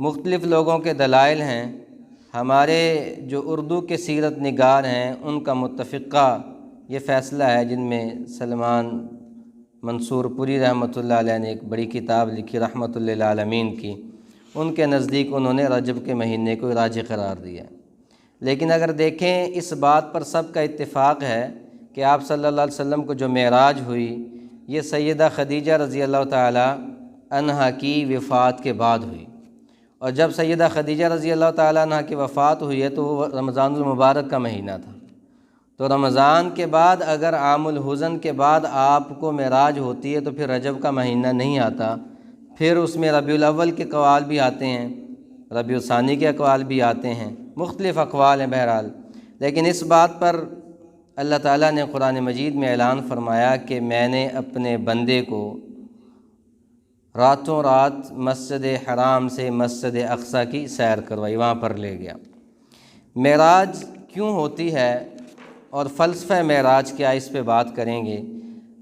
مختلف لوگوں کے دلائل ہیں۔ ہمارے جو اردو کے سیرت نگار ہیں ان کا متفقہ یہ فیصلہ ہے، جن میں سلمان منصور پوری رحمۃ اللہ علیہ نے ایک بڑی کتاب لکھی رحمۃ للعالمین کی، ان کے نزدیک انہوں نے رجب کے مہینے کو راجح قرار دیا۔ لیکن اگر دیکھیں اس بات پر سب کا اتفاق ہے کہ آپ صلی اللہ علیہ وسلم کو جو معراج ہوئی یہ سیدہ خدیجہ رضی اللہ تعالی عنہا کی وفات کے بعد ہوئی، اور جب سیدہ خدیجہ رضی اللہ تعالی عنہا کی وفات ہوئی ہے تو وہ رمضان المبارک کا مہینہ تھا۔ تو رمضان کے بعد اگر عام الحزن کے بعد آپ کو معراج ہوتی ہے تو پھر رجب کا مہینہ نہیں آتا، پھر اس میں ربیع الاول کے اقوال بھی آتے ہیں، ربیع الثانی کے اقوال بھی آتے ہیں، مختلف اقوال ہیں بہرحال۔ لیکن اس بات پر اللہ تعالیٰ نے قرآن مجید میں اعلان فرمایا کہ میں نے اپنے بندے کو راتوں رات مسجد حرام سے مسجد اقصیٰ کی سیر کروائی، وہاں پر لے گیا۔ معراج کیوں ہوتی ہے اور فلسفہ معراج کیا، اس پہ بات کریں گے۔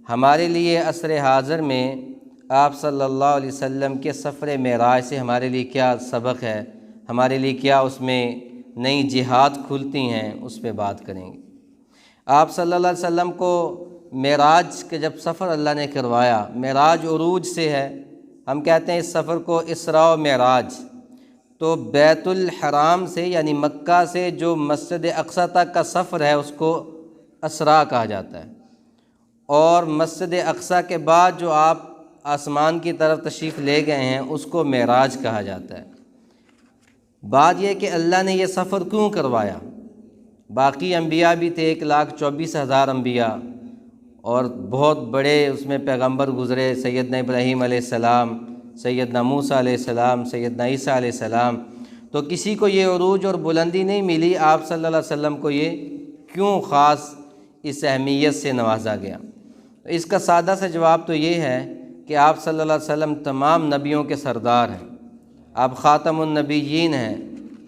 ہمارے لیے عصر حاضر میں آپ صلی اللہ علیہ وسلم کے سفر معراج سے ہمارے لیے کیا سبق ہے، ہمارے لیے کیا اس میں نئی جہات کھلتی ہیں، اس پہ بات کریں گے۔ آپ صلی اللہ علیہ وسلم کو معراج کے جب سفر اللہ نے کروایا، معراج عروج سے ہے، ہم کہتے ہیں اس سفر کو اسراء و معراج، تو بیت الحرام سے یعنی مکہ سے جو مسجد اقصیٰ تک کا سفر ہے اس کو اسراء کہا جاتا ہے، اور مسجد اقصیٰ کے بعد جو آپ آسمان کی طرف تشریف لے گئے ہیں اس کو معراج کہا جاتا ہے۔ بات یہ کہ اللہ نے یہ سفر کیوں کروایا؟ باقی انبیاء بھی تھے، 1,24,000 انبیاء، اور بہت بڑے اس میں پیغمبر گزرے، سیدنا ابراہیم علیہ السلام، سیدنا موسیٰ علیہ السلام، سیدنا عیسیٰ علیہ السلام، تو کسی کو یہ عروج اور بلندی نہیں ملی، آپ صلی اللہ علیہ وسلم کو یہ کیوں خاص اس اہمیت سے نوازا گیا؟ اس کا سادہ سا جواب تو یہ ہے کہ آپ صلی اللہ علیہ وسلم تمام نبیوں کے سردار ہیں، آپ خاتم النبیین ہیں،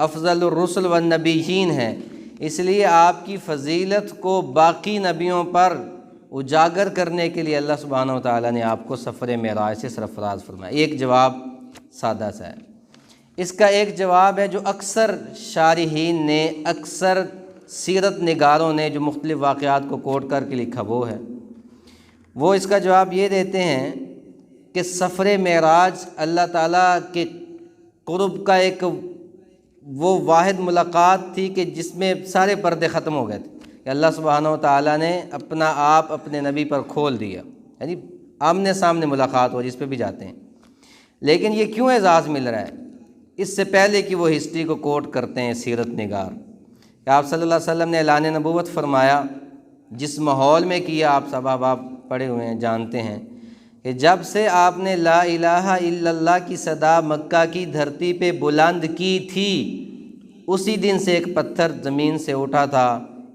افضل الرسل والنبیین ہیں، اس لیے آپ کی فضیلت کو باقی نبیوں پر اجاگر کرنے کے لیے اللہ سبحانہ وتعالی نے آپ کو سفر معراج سے سرفراز فرمایا۔ ایک جواب سادہ سا ہے۔ اس کا ایک جواب ہے جو اکثر شارحین نے، اکثر سیرت نگاروں نے جو مختلف واقعات کو کوٹ کر کے لکھا وہ اس کا جواب یہ دیتے ہیں کہ سفر معراج اللہ تعالیٰ کے قرب کا ایک وہ واحد ملاقات تھی کہ جس میں سارے پردے ختم ہو گئے تھے، کہ اللہ سبحانہ و تعالیٰ نے اپنا آپ اپنے نبی پر کھول دیا، یعنی آمنے سامنے ملاقات ہو جس پہ بھی جاتے ہیں۔ لیکن یہ کیوں اعزاز مل رہا ہے؟ اس سے پہلے کہ وہ ہسٹری کو کوٹ کرتے ہیں سیرت نگار، کہ آپ صلی اللہ علیہ وسلم نے اعلان نبوت فرمایا، جس ماحول میں کیا آپ سب آپ پڑھے ہوئے ہیں، جانتے ہیں کہ جب سے آپ نے لا الہ الا اللہ کی صدا مکہ کی دھرتی پہ بلند کی تھی، اسی دن سے ایک پتھر زمین سے اٹھا تھا،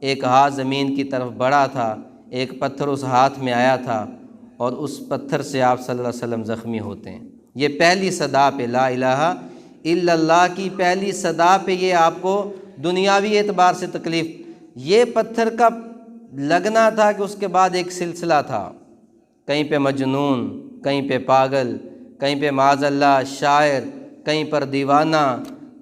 ایک ہاتھ زمین کی طرف بڑھا تھا، ایک پتھر اس ہاتھ میں آیا تھا، اور اس پتھر سے آپ صلی اللہ علیہ وسلم زخمی ہوتے ہیں۔ یہ پہلی صدا پہ، لا الہ الا اللہ کی پہلی صدا پہ یہ آپ کو دنیاوی اعتبار سے تکلیف، یہ پتھر کا لگنا تھا کہ اس کے بعد ایک سلسلہ تھا، کہیں پہ مجنون، کہیں پہ پاگل، کہیں پہ معاذ اللہ شاعر، کہیں پر دیوانہ،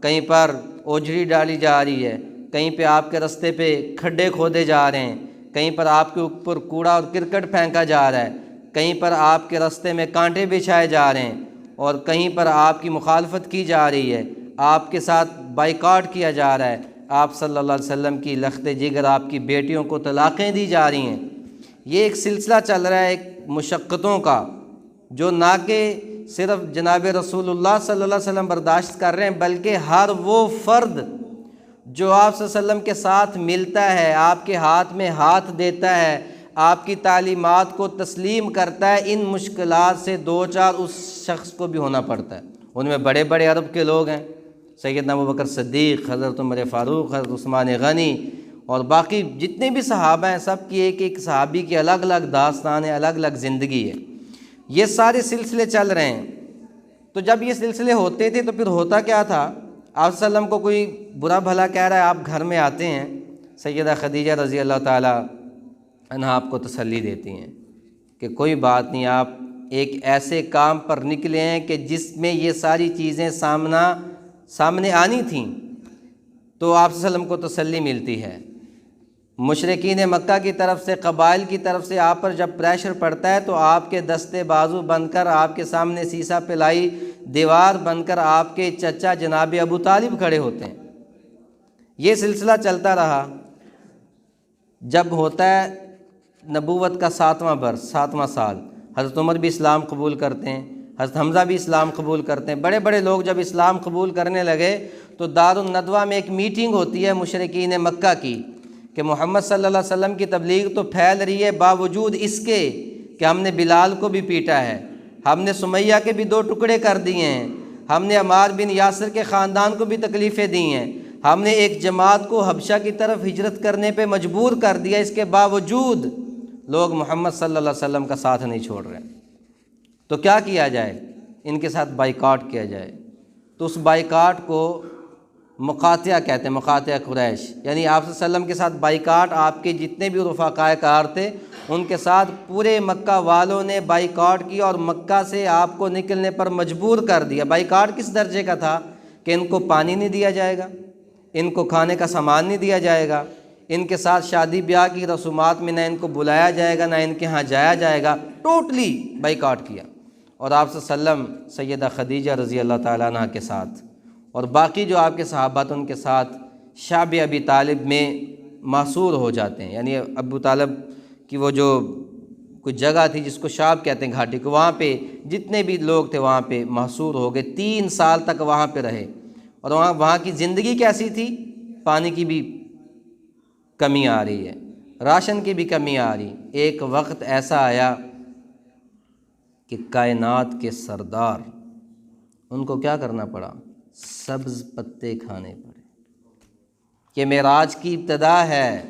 کہیں پر اوجھری ڈالی جا رہی ہے، کہیں پہ آپ کے رستے پہ کھڈے کھودے جا رہے ہیں، کہیں پر آپ کے اوپر کوڑا اور کرکٹ پھینکا جا رہا ہے، کہیں پر آپ کے رستے میں کانٹے بچھائے جا رہے ہیں، اور کہیں پر آپ کی مخالفت کی جا رہی ہے، آپ کے ساتھ بائیکاٹ کیا جا رہا ہے، آپ صلی اللہ علیہ وسلم کی لخت جگر، آپ کی بیٹیوں کو طلاقیں دی جا رہی ہیں۔ یہ ایک سلسلہ چل رہا ہے ایک مشقتوں کا، جو نہ کہ صرف جناب رسول اللہ صلی اللہ علیہ وسلم برداشت کر رہے ہیں، بلکہ ہر وہ فرد جو آپ صلی اللہ علیہ وسلم کے ساتھ ملتا ہے، آپ کے ہاتھ میں ہاتھ دیتا ہے، آپ کی تعلیمات کو تسلیم کرتا ہے، ان مشکلات سے دو چار اس شخص کو بھی ہونا پڑتا ہے۔ ان میں بڑے بڑے عرب کے لوگ ہیں، سیدنا ابوبکر صدیق، حضرت عمر فاروق، حضرت عثمان غنی، اور باقی جتنے بھی صحابہ ہیں، سب کی ایک ایک صحابی کی الگ الگ داستان ہے، الگ الگ زندگی ہے۔ یہ سارے سلسلے چل رہے ہیں۔ تو جب یہ سلسلے ہوتے تھے تو پھر ہوتا کیا تھا؟ آپ صلی اللہ علیہ وسلم کو کوئی برا بھلا کہہ رہا ہے، آپ گھر میں آتے ہیں، سیدہ خدیجہ رضی اللہ تعالی عنہا آپ کو تسلی دیتی ہیں کہ کوئی بات نہیں، آپ ایک ایسے کام پر نکلے ہیں کہ جس میں یہ ساری چیزیں سامنا سامنے آنی تھیں تو آپ صلی اللہ علیہ وسلم کو تسلی ملتی ہے۔ مشرکین مکہ کی طرف سے، قبائل کی طرف سے آپ پر جب پریشر پڑتا ہے تو آپ کے دستے بازو بن کر، آپ کے سامنے سیسا پلائی دیوار بن کر آپ کے چچا جناب ابو طالب کھڑے ہوتے ہیں۔ یہ سلسلہ چلتا رہا۔ جب ہوتا ہے نبوت کا 7واں برس، 7واں سال، حضرت عمر بھی اسلام قبول کرتے ہیں، حضرت حمزہ بھی اسلام قبول کرتے ہیں، بڑے بڑے لوگ جب اسلام قبول کرنے لگے تو دار الندوہ میں ایک میٹنگ ہوتی ہے مشرکین مکہ کی کہ محمد صلی اللہ علیہ وسلم کی تبلیغ تو پھیل رہی ہے، باوجود اس کے کہ ہم نے بلال کو بھی پیٹا ہے، ہم نے سمیہ کے بھی 2 ٹکڑے کر دیے ہیں، ہم نے عمار بن یاسر کے خاندان کو بھی تکلیفیں دی ہیں، ہم نے ایک جماعت کو حبشہ کی طرف ہجرت کرنے پہ مجبور کر دیا، اس کے باوجود لوگ محمد صلی اللہ علیہ وسلم کا ساتھ نہیں چھوڑ رہے، تو کیا کیا جائے؟ ان کے ساتھ بائیکاٹ کیا جائے۔ تو اس بائیکاٹ کو مقاطعہ کہتے ہیں، مقاطعہ قریش، یعنی آپ صلی اللہ علیہ وسلم کے ساتھ بائیکاٹ، آپ کے جتنے بھی رفقاء کار تھے ان کے ساتھ پورے مکہ والوں نے بائیکاٹ کیا اور مکہ سے آپ کو نکلنے پر مجبور کر دیا۔ بائیکاٹ کس درجے کا تھا کہ ان کو پانی نہیں دیا جائے گا، ان کو کھانے کا سامان نہیں دیا جائے گا، ان کے ساتھ شادی بیاہ کی رسومات میں نہ ان کو بلایا جائے گا، نہ ان کے ہاں جایا جائے گا، ٹوٹلی بائیکاٹ کیا۔ اور آپ صلی اللہ علیہ وسلم سیدہ خدیجہ رضی اللہ تعالیٰ عنہ کے ساتھ اور باقی جو آپ کے صحابہ ان کے ساتھ شعب ابی طالب میں محصور ہو جاتے ہیں، یعنی ابو طالب کی وہ جو کوئی جگہ تھی جس کو شعب کہتے ہیں گھاٹی کو، وہاں پہ جتنے بھی لوگ تھے وہاں پہ محصور ہو گئے، 3 سال تک وہاں پہ رہے۔ اور وہاں کی زندگی کیسی تھی؟ پانی کی بھی کمی آ رہی ہے، راشن کی بھی کمی آ رہی۔ ایک وقت ایسا آیا کہ کائنات کے سردار ان کو کیا کرنا پڑا؟ سبز پتے کھانے پڑے۔ کہ معراج کی ابتدا ہے،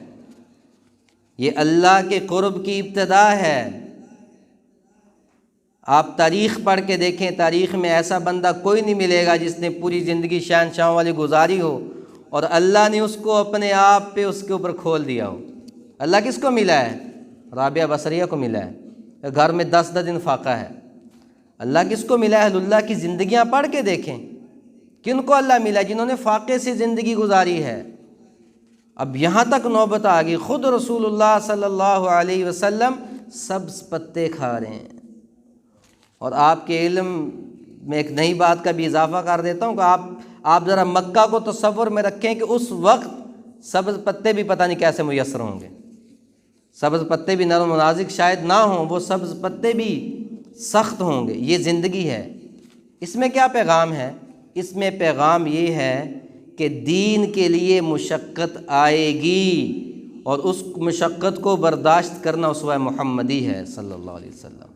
یہ اللہ کے قرب کی ابتدا ہے۔ آپ تاریخ پڑھ کے دیکھیں، تاریخ میں ایسا بندہ کوئی نہیں ملے گا جس نے پوری زندگی شہنشاہوں والی گزاری ہو اور اللہ نے اس کو اپنے آپ پہ اس کے اوپر کھول دیا ہو۔ اللہ کس کو ملا ہے؟ رابعہ بصریہ کو ملا ہے، گھر میں 10 دن فاقہ ہے۔ اللہ کس کو ملا ہے؟ اہل اللہ کی زندگیاں پڑھ کے دیکھیں، کن کو اللہ ملا ہے؟ جنہوں نے فاقے سے زندگی گزاری ہے۔ اب یہاں تک نوبت آ گئی، خود رسول اللہ صلی اللہ علیہ وسلم سبز پتے کھا رہے ہیں۔ اور آپ کے علم میں ایک نئی بات کا بھی اضافہ کر دیتا ہوں کہ آپ ذرا مکہ کو تصور میں رکھیں کہ اس وقت سبز پتے بھی پتہ نہیں کیسے میسر ہوں گے، سبز پتے بھی نرم و نازک شاید نہ ہوں، وہ سبز پتے بھی سخت ہوں گے۔ یہ زندگی ہے۔ اس میں کیا پیغام ہے؟ اس میں پیغام یہ ہے کہ دین کے لیے مشقت آئے گی اور اس مشقت کو برداشت کرنا اسوہ محمدی ہے صلی اللہ علیہ وسلم۔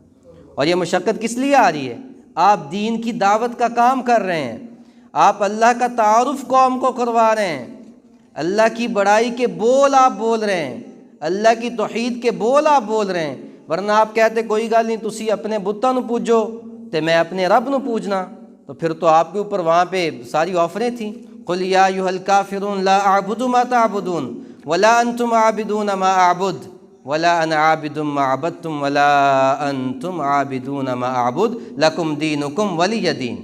اور یہ مشقت کس لیے آ رہی ہے؟ آپ دین کی دعوت کا کام کر رہے ہیں، آپ اللہ کا تعارف قوم کو کروا رہے ہیں، اللہ کی بڑائی کے بول آپ بول رہے ہیں، اللہ کی توحید کے بول آپ بول رہے ہیں۔ ورنہ آپ کہتے کوئی گل نہیں، تسی اپنے بتاں نو پوجو تے میں اپنے رب نو پوجنا، تو پھر تو آپ کے اوپر وہاں پہ ساری آفریں تھیں۔ قل یا ایھا الکافرون لا اعبد ما تعبدون ولا انتم عابدون ما اعبد ولا انا عابد ما عبدتم ولا انتم عابدون ما اعبد لکم دینکم ولی دین۔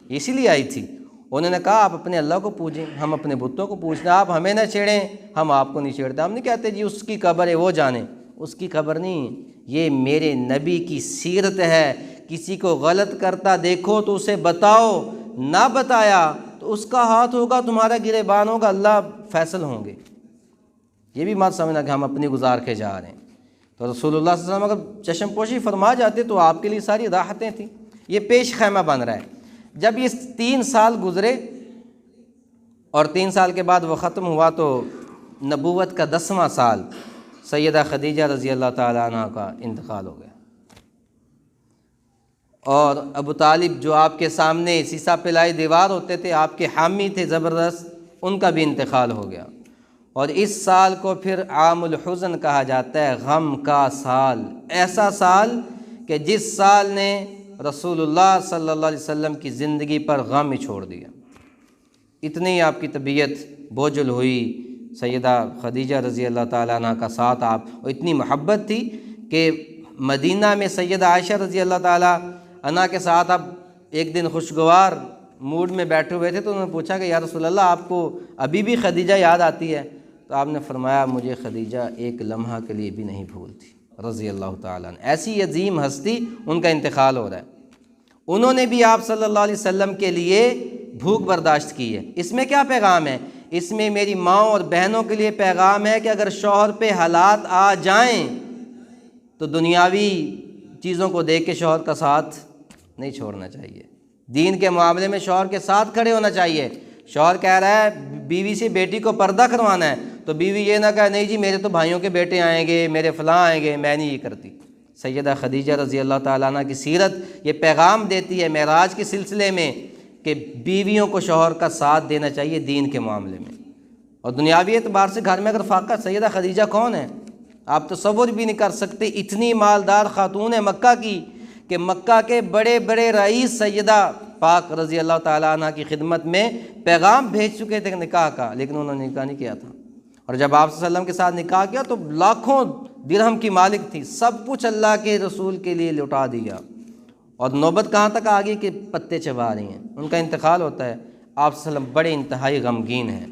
اسی لیے آئی تھی، انہوں نے کہا آپ اپنے اللہ کو پوجیں، ہم اپنے بتوں کو پوجنا، آپ ہمیں نہ چھیڑیں، ہم آپ کو نہیں چھیڑتے۔ ہم نہیں کہتے جی اس کی قبر ہے وہ جانے، اس کی قبر نہیں، یہ میرے نبی کی سیرت ہے۔ کسی کو غلط کرتا دیکھو تو اسے بتاؤ، نہ بتایا تو اس کا ہاتھ ہوگا، تمہارا گریبان ہوگا، اللہ فیصل ہوں گے۔ یہ بھی مت سمجھنا کہ ہم اپنی گزار کے جا رہے ہیں۔ تو رسول اللہ صلی اللہ علیہ وسلم اگر چشم پوشی فرما جاتے تو آپ کے لیے ساری راحتیں تھیں۔ یہ پیش خیمہ بن رہا ہے۔ جب یہ 3 سال گزرے اور 3 سال کے بعد وہ ختم ہوا تو نبوت کا 10واں سال سیدہ خدیجہ رضی اللہ تعالیٰ عنہ کا انتقال ہو گیا، اور ابو طالب جو آپ کے سامنے سیسا پلائی دیوار ہوتے تھے، آپ کے حامی تھے زبردست، ان کا بھی انتقال ہو گیا۔ اور اس سال کو پھر عام الحزن کہا جاتا ہے، غم کا سال، ایسا سال کہ جس سال نے رسول اللہ صلی اللہ علیہ وسلم کی زندگی پر غم ہی چھوڑ دیا۔ اتنی آپ کی طبیعت بوجھل ہوئی، سیدہ خدیجہ رضی اللہ تعالیٰ عنہ کا ساتھ آپ، اور اتنی محبت تھی کہ مدینہ میں سیدہ عائشہ رضی اللہ تعالیٰ عنہ کے ساتھ اب ایک دن خوشگوار موڈ میں بیٹھے ہوئے تھے تو انہوں نے پوچھا کہ یا رسول اللہ آپ کو ابھی بھی خدیجہ یاد آتی ہے؟ تو آپ نے فرمایا مجھے خدیجہ ایک لمحہ کے لیے بھی نہیں بھولتی رضی اللہ تعالیٰ عنہ۔ ایسی عظیم ہستی، ان کا انتقال ہو رہا ہے، انہوں نے بھی آپ صلی اللہ علیہ وسلم کے لیے بھوک برداشت کی ہے۔ اس میں کیا پیغام ہے؟ اس میں میری ماں اور بہنوں کے لیے پیغام ہے کہ اگر شوہر پہ حالات آ جائیں تو دنیاوی چیزوں کو دیکھ کے شوہر کا ساتھ نہیں چھوڑنا چاہیے، دین کے معاملے میں شوہر کے ساتھ کھڑے ہونا چاہیے۔ شوہر کہہ رہا ہے بیوی سے بیٹی کو پردہ کروانا ہے تو بیوی یہ نہ کہے نہیں جی میرے تو بھائیوں کے بیٹے آئیں گے، میرے فلاں آئیں گے، میں نہیں یہ کرتی۔ سیدہ خدیجہ رضی اللہ تعالیٰ عنہ کی سیرت یہ پیغام دیتی ہے معراج کے سلسلے میں کہ بیویوں کو شوہر کا ساتھ دینا چاہیے دین کے معاملے میں۔ اور دنیاوی اعتبار سے گھر میں اگر فاقہ، سیدہ خدیجہ کون ہے؟ آپ تصور بھی نہیں کر سکتے، اتنی مالدار خاتون ہے مکہ کی کہ مکہ کے بڑے بڑے رئیس سیدہ پاک رضی اللہ تعالیٰ عنہ کی خدمت میں پیغام بھیج چکے تھے نکاح کا، لیکن انہوں نے نکاح نہیں کیا تھا۔ اور جب آپ صلی اللہ علیہ وسلم کے ساتھ نکاح کیا تو لاکھوں درہم کی مالک تھی، سب کچھ اللہ کے رسول کے لیے لٹا دیا۔ اور نوبت کہاں تک آ گئی کہ پتے چبا رہی ہیں، ان کا انتقال ہوتا ہے۔ آپ صلی اللہ علیہ وسلم بڑے انتہائی غمگین ہیں،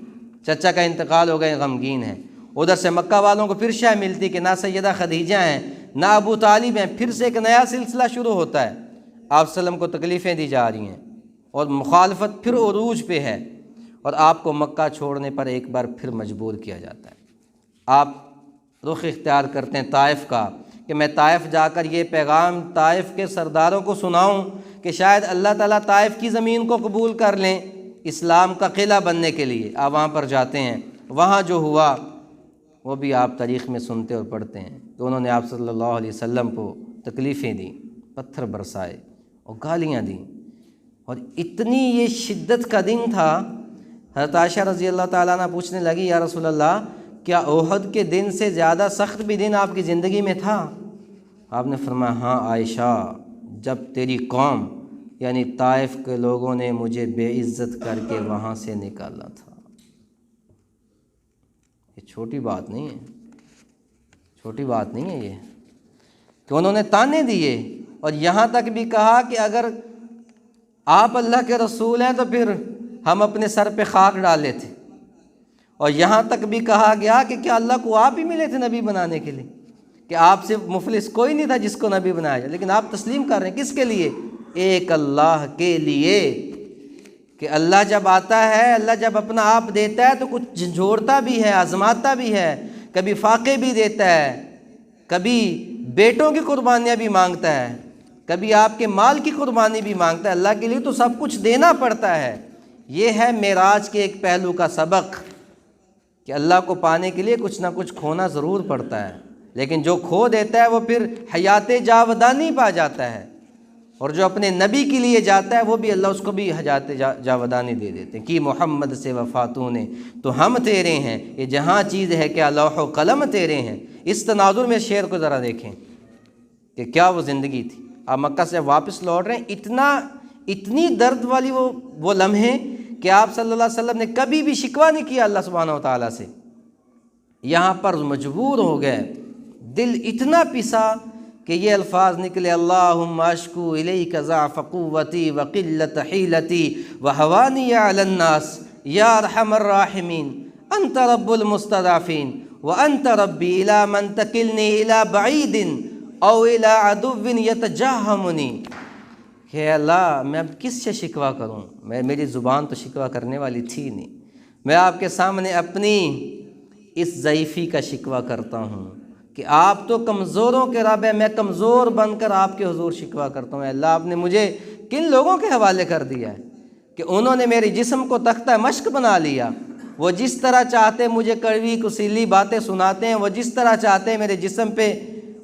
چچا کا انتقال ہو گئے، غمگین ہیں۔ ادھر سے مکہ والوں کو پھر شے ملتی کہ نہ سیدہ خدیجہ ہیں نہ ابو طالب ہیں، پھر سے ایک نیا سلسلہ شروع ہوتا ہے۔ آپ صلی اللہ علیہ وسلم کو تکلیفیں دی جا رہی ہیں اور مخالفت پھر عروج پہ ہے، اور آپ کو مکہ چھوڑنے پر ایک بار پھر مجبور کیا جاتا ہے۔ آپ رخ اختیار کرتے ہیں طائف کا کہ میں طائف جا کر یہ پیغام طائف کے سرداروں کو سناؤں کہ شاید اللہ تعالیٰ طائف کی زمین کو قبول کر لیں اسلام کا قلعہ بننے کے لیے۔ آپ وہاں پر جاتے ہیں، وہاں جو ہوا وہ بھی آپ تاریخ میں سنتے اور پڑھتے ہیں کہ انہوں نے آپ صلی اللہ علیہ وسلم کو تکلیفیں دیں، پتھر برسائے اور گالیاں دیں، اور اتنی یہ شدت کا دن تھا۔ حضرت عائشہ رضی اللہ تعالیٰ عنہ پوچھنے لگی یا رسول اللہ کیا احد کے دن سے زیادہ سخت بھی دن آپ کی زندگی میں تھا؟ آپ نے فرمایا ہاں عائشہ، جب تیری قوم یعنی طائف کے لوگوں نے مجھے بے عزت کر کے وہاں سے نکالا تھا۔ یہ چھوٹی بات نہیں ہے، چھوٹی بات نہیں ہے یہ کہ انہوں نے تانے دیے، اور یہاں تک بھی کہا کہ اگر آپ اللہ کے رسول ہیں تو پھر ہم اپنے سر پہ خاک ڈال لیتے، اور یہاں تک بھی کہا گیا کہ کیا اللہ کو آپ ہی ملے تھے نبی بنانے کے لیے، کہ آپ سے مفلس کوئی نہیں تھا جس کو نبی بنایا جائے، لیکن آپ تسلیم کر رہے ہیں کس کے لیے؟ ایک اللہ کے لیے، کہ اللہ جب آتا ہے، اللہ جب اپنا آپ دیتا ہے تو کچھ جھنجھوڑتا بھی ہے، آزماتا بھی ہے، کبھی فاقے بھی دیتا ہے، کبھی بیٹوں کی قربانیاں بھی مانگتا ہے، کبھی آپ کے مال کی قربانی بھی مانگتا ہے۔ اللہ کے لیے تو سب کچھ دینا پڑتا ہے۔ یہ ہے معراج کے ایک پہلو کا سبق کہ اللہ کو پانے کے لیے کچھ نہ کچھ کھونا ضرور پڑتا ہے، لیکن جو کھو دیتا ہے وہ پھر حیات جاودانی پا جاتا ہے، اور جو اپنے نبی کے لیے جاتا ہے وہ بھی اللہ اس کو بھی حیات جاودانی دے دیتے ہیں کہ محمد سے وفاتوں نے تو ہم تیرے ہیں، یہ جہاں چیز ہے کہ لوح و قلم تیرے ہیں۔ اس تناظر میں شعر کو ذرا دیکھیں کہ کیا وہ زندگی تھی۔ آپ مکہ سے واپس لوٹ رہے ہیں، اتنی درد والی وہ لمحے کہ آپ صلی اللہ علیہ وسلم نے کبھی بھی شکوہ نہیں کیا اللہ سبحانہ و تعالیٰ سے، یہاں پر مجبور ہو گئے، دل اتنا پسا کہ یہ الفاظ نکلے اللہم اشکو الیک ضعف قوتی وقلت حیلتی وہوانی علی الناس یا ارحم الراحمین انت رب المستضعفین وانت ربی الی من تکلنی الی بعید او الی عدو یتجاہمنی۔ کہ اللہ میں اب کس سے شکوہ کروں، میری زبان تو شکوہ کرنے والی تھی نہیں، میں آپ کے سامنے اپنی اس ضعیفی کا شکوہ کرتا ہوں کہ آپ تو کمزوروں کے رب ہیں، میں کمزور بن کر آپ کے حضور شکوہ کرتا ہوں۔ اللہ آپ نے مجھے کن لوگوں کے حوالے کر دیا ہے کہ انہوں نے میرے جسم کو تختہ مشق بنا لیا، وہ جس طرح چاہتے مجھے کڑوی کسیلی باتیں سناتے ہیں، وہ جس طرح چاہتے ہیں میرے جسم پہ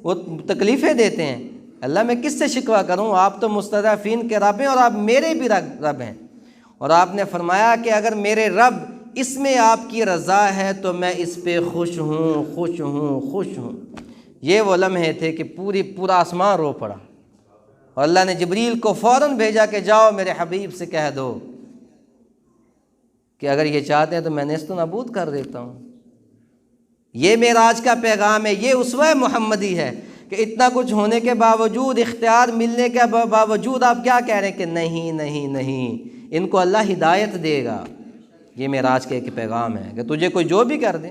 وہ تکلیفیں دیتے ہیں۔ اللہ میں کس سے شکوہ کروں، آپ تو مستضعفین کے رب ہیں اور آپ میرے بھی رب ہیں، اور آپ نے فرمایا کہ اگر میرے رب اس میں آپ کی رضا ہے تو میں اس پہ خوش ہوں خوش ہوں خوش ہوں۔ یہ وہ لمحے تھے کہ پورا آسمان رو پڑا، اور اللہ نے جبریل کو فوراً بھیجا کہ جاؤ میرے حبیب سے کہہ دو کہ اگر یہ چاہتے ہیں تو میں نیست و نابود کر دیتا ہوں۔ یہ معراج کا پیغام ہے، یہ اسوہ محمدی ہے کہ اتنا کچھ ہونے کے باوجود، اختیار ملنے کے باوجود آپ کیا کہہ رہے ہیں کہ نہیں نہیں نہیں، ان کو اللہ ہدایت دے گا۔ یہ معراج کا ایک پیغام ہے کہ تجھے کوئی جو بھی کر دے،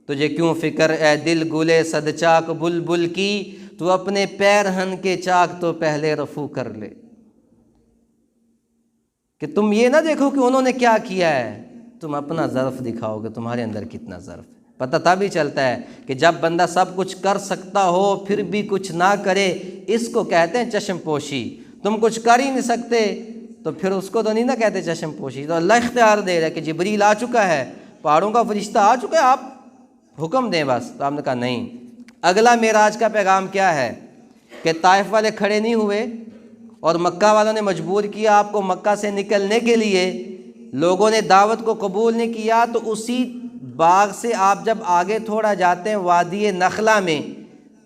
تجھے کیوں فکر اے دل گلے صد چاک بلبل کی، تو اپنے پیرہن کے چاک تو پہلے رفو کر لے۔ کہ تم یہ نہ دیکھو کہ انہوں نے کیا کیا ہے، تم اپنا ظرف دکھاؤ کہ تمہارے اندر کتنا ظرف ہے۔ پتہ تب ہی چلتا ہے کہ جب بندہ سب کچھ کر سکتا ہو پھر بھی کچھ نہ کرے، اس کو کہتے ہیں چشم پوشی۔ تم کچھ کر ہی نہیں سکتے تو پھر اس کو تو نہیں نہ کہتے چشم پوشی۔ تو اللہ اختیار دے رہا ہے کہ جبریل آ چکا ہے، پہاڑوں کا فرشتہ آ چکا ہے، آپ حکم دیں بس۔ تو آپ نے کہا نہیں۔ اگلا معراج کا پیغام کیا ہے کہ طائف والے کھڑے نہیں ہوئے اور مکہ والوں نے مجبور کیا آپ کو مکہ سے نکلنے کے لیے، لوگوں نے دعوت کو قبول نہیں کیا، تو اسی باغ سے آپ جب آگے تھوڑا جاتے ہیں وادی نخلا میں،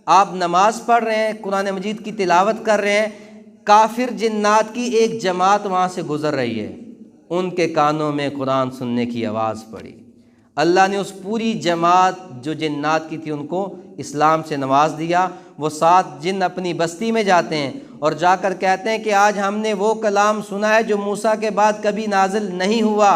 آپ نماز پڑھ رہے ہیں، قرآن مجید کی تلاوت کر رہے ہیں، کافر جنات کی ایک جماعت وہاں سے گزر رہی ہے، ان کے کانوں میں قرآن سننے کی آواز پڑی۔ اللہ نے اس پوری جماعت جو جنات کی تھی ان کو اسلام سے نواز دیا۔ وہ 7 جن اپنی بستی میں جاتے ہیں اور جا کر کہتے ہیں کہ آج ہم نے وہ کلام سنا ہے جو موسیٰ کے بعد کبھی نازل نہیں ہوا،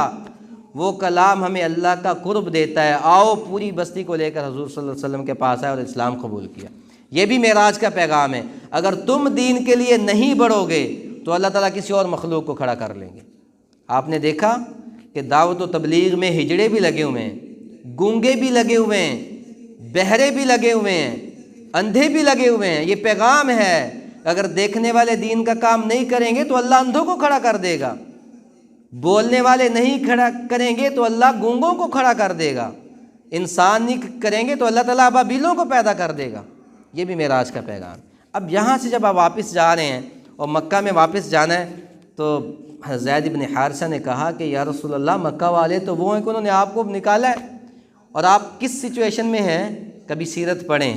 وہ کلام ہمیں اللہ کا قرب دیتا ہے، آؤ۔ پوری بستی کو لے کر حضور صلی اللہ علیہ وسلم کے پاس آئے اور اسلام قبول کیا۔ یہ بھی معراج کا پیغام ہے۔ اگر تم دین کے لیے نہیں بڑھو گے تو اللہ تعالیٰ کسی اور مخلوق کو کھڑا کر لیں گے۔ آپ نے دیکھا کہ دعوت و تبلیغ میں ہجڑے بھی لگے ہوئے ہیں، گونگے بھی لگے ہوئے ہیں، بہرے بھی لگے ہوئے ہیں، اندھے بھی لگے ہوئے ہیں۔ یہ پیغام ہے، اگر دیکھنے والے دین کا کام نہیں کریں گے تو اللہ اندھوں کو کھڑا کر دے گا، بولنے والے نہیں کھڑا کریں گے تو اللہ گونگوں کو کھڑا کر دے گا، انسان نہیں کریں گے تو اللہ تعالیٰ ابابیلوں کو پیدا کر دے گا۔ یہ بھی معراج کا پیغام۔ اب یہاں سے جب آپ واپس جا رہے ہیں اور مکہ میں واپس جانا ہے تو زید بن حارثہ نے کہا کہ یا رسول اللہ، مکہ والے تو وہ ہیں کہ انہوں نے آپ کو نکالا ہے اور آپ کس سچویشن میں ہیں؟ کبھی سیرت پڑھیں،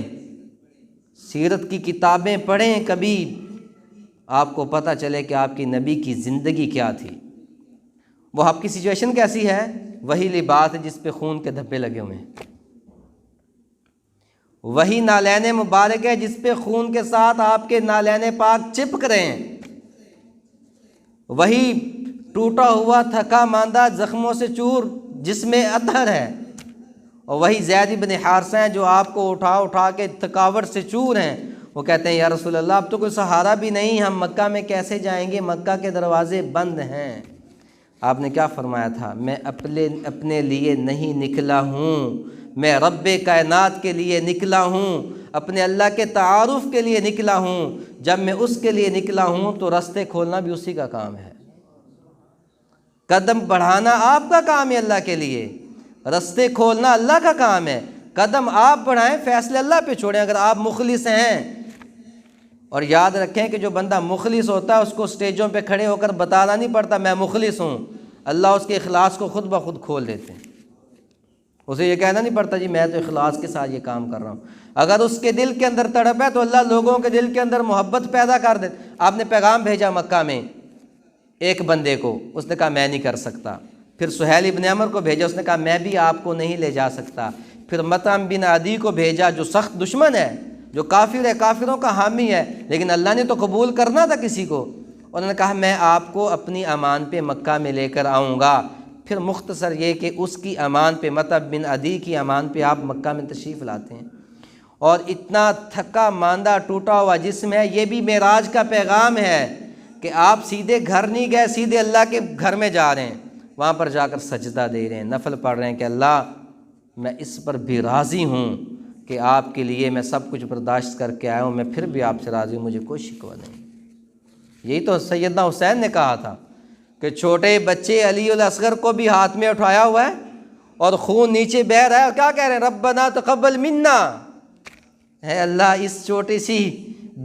سیرت کی کتابیں پڑھیں، کبھی آپ کو پتہ چلے کہ آپ کی نبی کی زندگی کیا تھی، وہ آپ کی سچویشن کیسی ہے۔ وہی لباس ہے جس پہ خون کے دھبے لگے ہوئے ہیں، وہی نالین مبارک ہے جس پہ خون کے ساتھ آپ کے نالین پاک چپک رہے ہیں، وہی ٹوٹا ہوا تھکا ماندہ زخموں سے چور جس میں اطہر ہے، اور وہی زید بن حارثہ ہیں جو آپ کو اٹھا اٹھا کے تھکاوٹ سے چور ہیں۔ وہ کہتے ہیں یا رسول اللہ، اب تو کوئی سہارا بھی نہیں، ہم مکہ میں کیسے جائیں گے، مکہ کے دروازے بند ہیں۔ آپ نے کیا فرمایا تھا؟ میں اپنے لیے نہیں نکلا ہوں، میں رب کائنات کے لیے نکلا ہوں، اپنے اللہ کے تعارف کے لیے نکلا ہوں۔ جب میں اس کے لیے نکلا ہوں تو راستے کھولنا بھی اسی کا کام ہے، قدم بڑھانا آپ کا کام ہے اللہ کے لیے، راستے کھولنا اللہ کا کام ہے۔ قدم آپ بڑھائیں، فیصلے اللہ پہ چھوڑیں اگر آپ مخلص ہیں۔ اور یاد رکھیں کہ جو بندہ مخلص ہوتا ہے اس کو سٹیجوں پہ کھڑے ہو کر بتانا نہیں پڑتا میں مخلص ہوں، اللہ اس کے اخلاص کو خود بخود کھول دیتے ہیں۔ اسے یہ کہنا نہیں پڑتا جی میں تو اخلاص کے ساتھ یہ کام کر رہا ہوں۔ اگر اس کے دل کے اندر تڑپ ہے تو اللہ لوگوں کے دل کے اندر محبت پیدا کر دے۔ آپ نے پیغام بھیجا مکہ میں ایک بندے کو، اس نے کہا میں نہیں کر سکتا۔ پھر سہیل ابن عمر کو بھیجا، اس نے کہا میں بھی آپ کو نہیں لے جا سکتا۔ پھر مطعم بن عدی کو بھیجا جو سخت دشمن ہے، جو کافر ہے، کافروں کا حامی ہے، لیکن اللہ نے تو قبول کرنا تھا کسی کو۔ انہوں نے کہا میں آپ کو اپنی امان پہ مکہ میں لے کر آؤں گا۔ پھر مختصر یہ کہ اس کی امان پہ، مطعم بن عدی کی امان پہ آپ مکہ میں تشریف لاتے ہیں، اور اتنا تھکا ماندہ ٹوٹا ہوا جسم ہے۔ یہ بھی معراج کا پیغام ہے کہ آپ سیدھے گھر نہیں گئے، سیدھے اللہ کے گھر میں جا رہے ہیں، وہاں پر جا کر سجدہ دے رہے ہیں، نفل پڑھ رہے ہیں کہ اللہ میں اس پر بھی راضی ہوں کہ آپ کے لیے میں سب کچھ برداشت کر کے آیا ہوں، میں پھر بھی آپ سے راضی ہوں، مجھے کوئی شکوہ نہیں۔ یہی تو سیدنا حسین نے کہا تھا کہ چھوٹے بچے علی الاصغر کو بھی ہاتھ میں اٹھایا ہوا ہے اور خون نیچے بہہ رہا ہے، اور کیا کہہ رہے ہیں ربنا تقبل منا، اے اللہ اس چھوٹی سی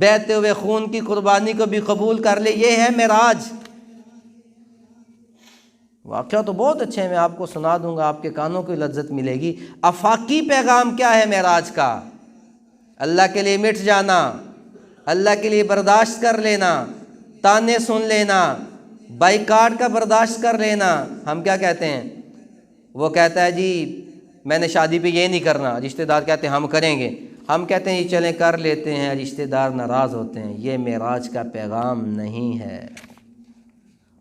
بہتے ہوئے خون کی قربانی کو بھی قبول کر لے۔ یہ ہے معراج۔ واقعہ تو بہت اچھے ہیں، میں آپ کو سنا دوں گا، آپ کے کانوں کو لذت ملے گی۔ آفاقی پیغام کیا ہے معراج کا؟ اللہ کے لیے مٹ جانا، اللہ کے لیے برداشت کر لینا، تانے سن لینا، بائیکاٹ کا برداشت کر لینا۔ ہم کیا کہتے ہیں؟ وہ کہتا ہے جی میں نے شادی پہ یہ نہیں کرنا، رشتہ دار کہتے ہیں ہم کریں گے، ہم کہتے ہیں یہ چلیں کر لیتے ہیں، رشتہ دار ناراض ہوتے ہیں۔ یہ معراج کا پیغام نہیں ہے۔